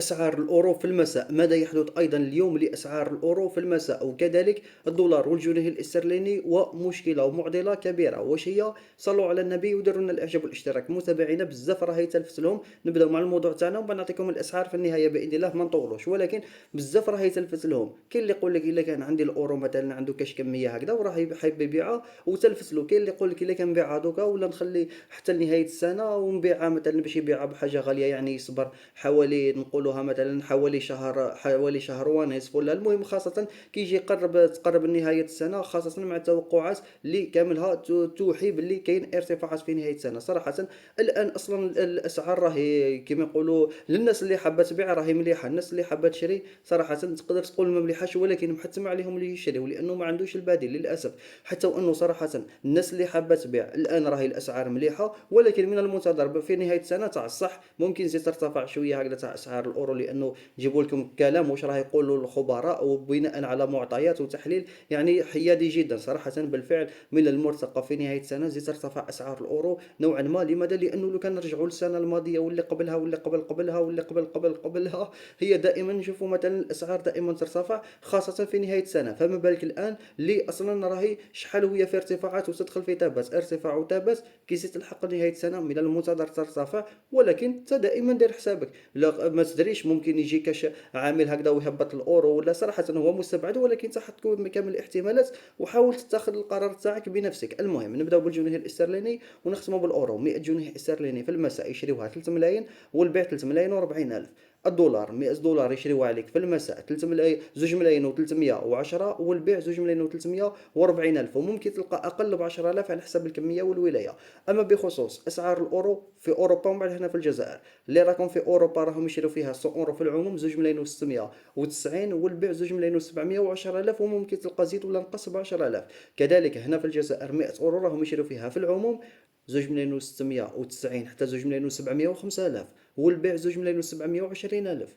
أسعار الأورو في المساء، ماذا يحدث أيضا اليوم لأسعار الأورو في المساء؟ وكذلك الدولار والجنيه الاسترليني ومشكلة ومعضلة كبيرة، واش هي؟ صلوا على النبي وديروا لنا الإعجاب والاشتراك. متابعينا بزاف راهي تلفت لهم. نبداو مع الموضوع تاعنا ومن بعد نعطيكم الأسعار في النهاية بإذن الله، ما نطولوش. ولكن بزاف راهي تلفت لهم. كاين اللي يقول لك إلا كان عندي الأورو مثلا عنده كاش كمية هكذا وراه حايب يبيعها وتلفت له. كاين اللي يقول لك إلا كان نبيعها دوكا ولا نخلي حتى لنهاية السنة ونبيعها مثلا باش يبيعها بحاجة غالية، يعني يصبر حوالي نقولوها مثلا حوالي شهر ونصف، ولا المهم خاصة كي يجي تقرب نهاية السنة، خاصة مع التوقعات اللي كاملها توحي باللي كاين ارتفاعات في نهاية السنة. صراحة الآن أصلا الأسعار راهي كما يقولوا للناس اللي حابة تبيع راهي مليحة، الناس اللي حابة تشري صراحة تقدر تقول ما مليحاش، ولكن محتم عليهم اللي يشريوا لأنه ما عندوش البديل للأسف. حتى وأنه صراحة الناس اللي حابة تبيع الآن راهي الأسعار مليحة، ولكن من المنتظر في نهاية السنة تاع الصح ممكن زي ترتفع شوية هكذا تاع أسعار الأورو، لأنه جيبوا لكم كلام واش راه يقولوا الخبراء وبناء على معطيات وتحليل يعني حيادي جدا. صراحة بالفعل من المرتقب في نهاية السنة زي ترتفع أسعار الأورو نوعا ما. لماذا؟ لأنه لو كان نرجعوا للسنة الماضية واللي قبلها واللي قبلها واللي قبلها، هي دائما نشوفوا مثلا الأسعار دائما ترتفع خاصة في نهاية السنة. فما بالك الآن اللي أصلا راهي شحال وهي في ارتفاعات وتدخل في تابات ارتفاع وتابات، كي تلحق نهاية السنة من المنتظر ترتفع. ولكن انت دائما دير حسابك، لا ما تدريش ممكن يجي كاش عامل هكذا ويهبط الاورو، ولا صراحه هو مستبعد، ولكن تحط كامل الاحتمالات وحاول تتخذ القرار تاعك بنفسك. المهم نبداو بالجنيه الاسترليني ونختموا بالاورو. 100 جنيه استرليني في المساء يشريوها 3 ملايين والبيع 3 ملايين و40 الف. الدولار 100 دولار يشريوها عليك في المساء 3 ملايين 2 ملايين و310، والبيع 2 ملايين و340 الف، وممكن تلقى اقل ب 10000 على حسب الكميه والولايه. اما بخصوص اسعار الاورو في اوروبا ومن بعد هنا في الجزائر، اللي راكم في اوروبا راهم يشريو فيها 100 اورو في العموم 2 ملايين و690، والبيع 2 ملايين و710 الف، وممكن تلقى زيد ولا نقص ب 10000. كذلك هنا في الجزائر 100 اورو راهم يشريو فيها في العموم 2 ملايين و690 حتى 2 ملايين و705 الف، والبيع 2 ملايين و720 الف.